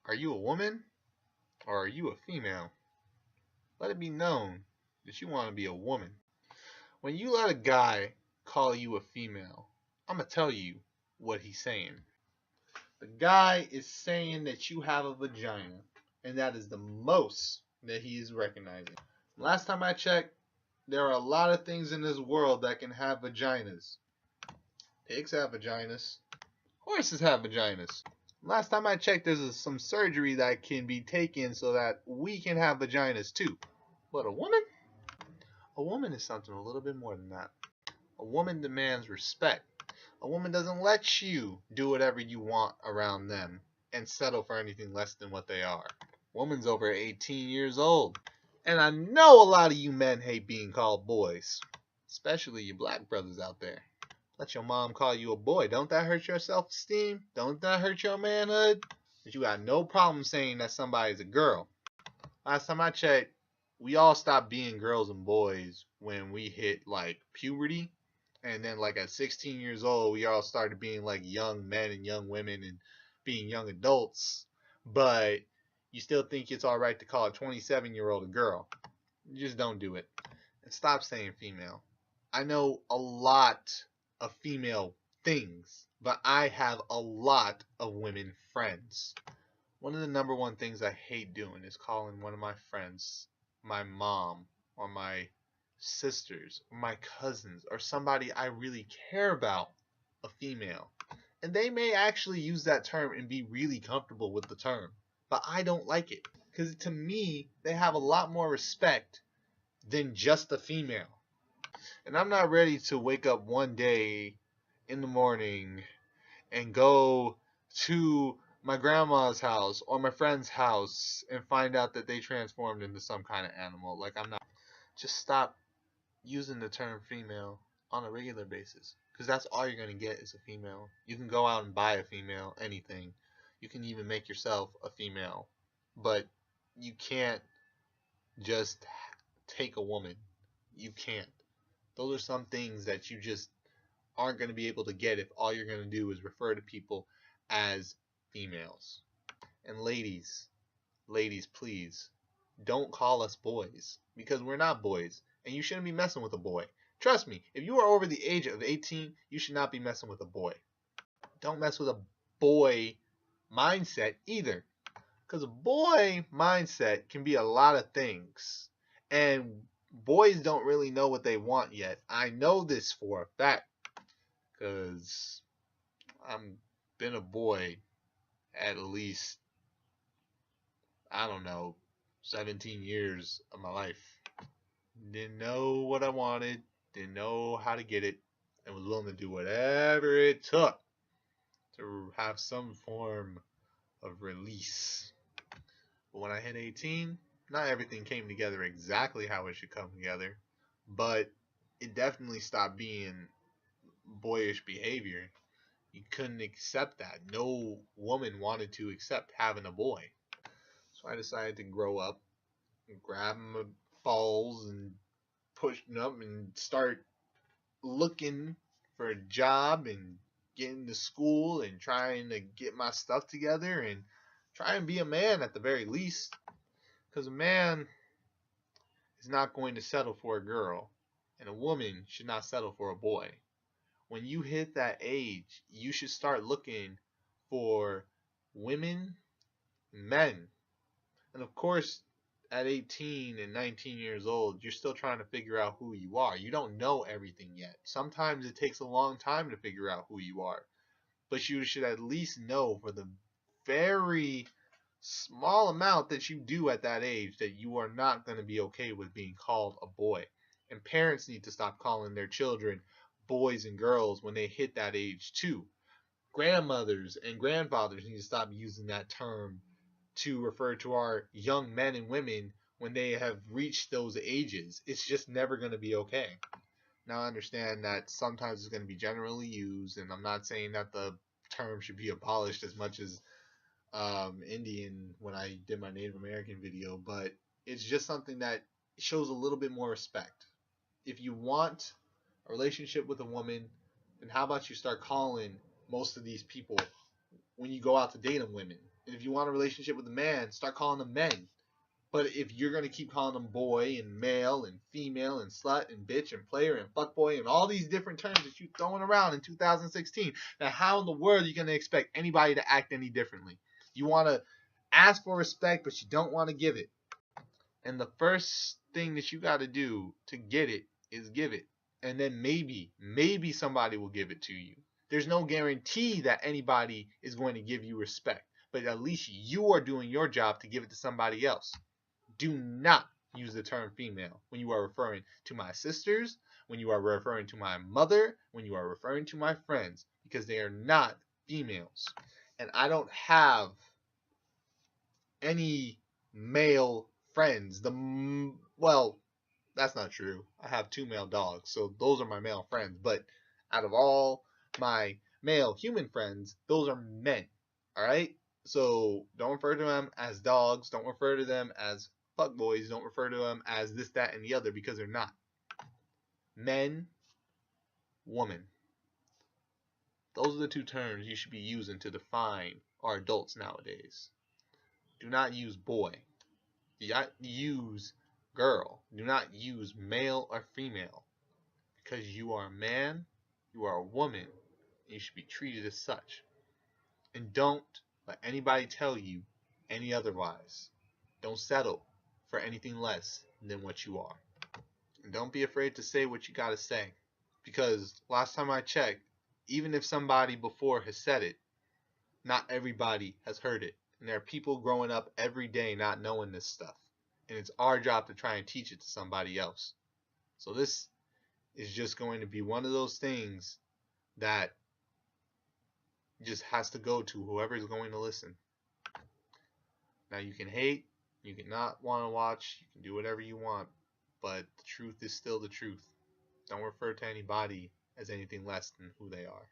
Are you a woman or are you a female? Let it be known that you want to be a woman. When you let a guy call you a female, I'm going to tell you what he's saying. The guy is saying that you have a vagina, and that is the most that he is recognizing. Last time I checked, there are a lot of things in this world that can have vaginas. Pigs have vaginas. Horses have vaginas. Last time I checked, there's some surgery that can be taken so that we can have vaginas too. But a woman? A woman is something a little bit more than that. A woman demands respect. A woman doesn't let you do whatever you want around them and settle for anything less than what they are. Woman's over 18 years old. And I know a lot of you men hate being called boys, especially you black brothers out there. Let your mom call you a boy. Don't that hurt your self-esteem? Don't that hurt your manhood? But you got no problem saying that somebody's a girl. Last time I checked, we all stopped being girls and boys when we hit like puberty. And then like at 16 years old, we all started being like young men and young women and being young adults. But you still think it's alright to call a 27-year-old a girl. You just don't do it. And stop saying female. I know a lot of female things, but I have a lot of women friends. One of the number one things I hate doing is calling one of my friends my mom or my sisters or my cousins or somebody I really care about a female. And they may actually use that term and be really comfortable with the term, but I don't like it because to me they have a lot more respect than just a female. And I'm not ready to wake up one day in the morning and go to my grandma's house or my friend's house and find out that they transformed into some kind of animal. Like, I'm not. Just stop using the term female on a regular basis. Because that's all you're going to get is a female. You can go out and buy a female, anything. You can even make yourself a female. But you can't just take a woman. You can't. Those are some things that you just aren't going to be able to get if all you're going to do is refer to people as females. And ladies, please, don't call us boys. Because we're not boys. And you shouldn't be messing with a boy. Trust me, if you are over the age of 18, you should not be messing with a boy. Don't mess with a boy mindset either. Because a boy mindset can be a lot of things. And boys don't really know what they want yet. I know this for a fact. Because I've been a boy at least, I don't know, 17 years of my life. Didn't know what I wanted, didn't know how to get it, and was willing to do whatever it took to have some form of release. But when I hit 18, not everything came together exactly how it should come together, but it definitely stopped being boyish behavior. You couldn't accept that. No woman wanted to accept having a boy. So I decided to grow up and grab my balls and push them up and start looking for a job and getting to school and trying to get my stuff together and try and be a man at the very least. Because a man is not going to settle for a girl, and a woman should not settle for a boy. When you hit that age, you should start looking for women, men. And of course, at 18 and 19 years old, you're still trying to figure out who you are. You don't know everything yet. Sometimes it takes a long time to figure out who you are. But you should at least know for the very small amount that you do at that age that you are not going to be okay with being called a boy. And parents need to stop calling their children boys and girls when they hit that age too. Grandmothers and grandfathers need to stop using that term to refer to our young men and women when they have reached those ages. It's just never going to be okay. Now I understand that sometimes it's going to be generally used, and I'm not saying that the term should be abolished as much as Indian when I did my Native American video, but it's just something that shows a little bit more respect. If you want a relationship with a woman, then how about you start calling most of these people when you go out to date them women And if you want a relationship with a man, start calling them men. But if you're going to keep calling them boy and male and female and slut and bitch and player and fuckboy and all these different terms that you're throwing around in 2016, now how in the world are you going to expect anybody to act any differently? You want to ask for respect, but you don't want to give it. And the first thing that you got to do to get it is give it. And then maybe somebody will give it to you. There's no guarantee that anybody is going to give you respect, but at least you are doing your job to give it to somebody else. Do not use the term female when you are referring to my sisters, when you are referring to my mother, when you are referring to my friends, because they are not females. And I don't have any male friends. Well, that's not true. I have 2 male dogs, so those are my male friends. But out of all my male human friends, those are men. All right. So don't refer to them as dogs. Don't refer to them as fuckboys. Don't refer to them as this, that, and the other, because they're not. Men, woman. Those are the 2 terms you should be using to define our adults nowadays. Do not use boy. Do not use girl. Do not use male or female. Because you are a man, you are a woman, and you should be treated as such. And don't let anybody tell you any otherwise. Don't settle for anything less than what you are. And don't be afraid to say what you gotta say. Because last time I checked, even if somebody before has said it, not everybody has heard it. And there are people growing up every day not knowing this stuff. And it's our job to try and teach it to somebody else. So this is just going to be one of those things that just has to go to whoever is going to listen. Now you can hate, you can not want to watch, you can do whatever you want, but the truth is still the truth. Don't refer to anybody as anything less than who they are.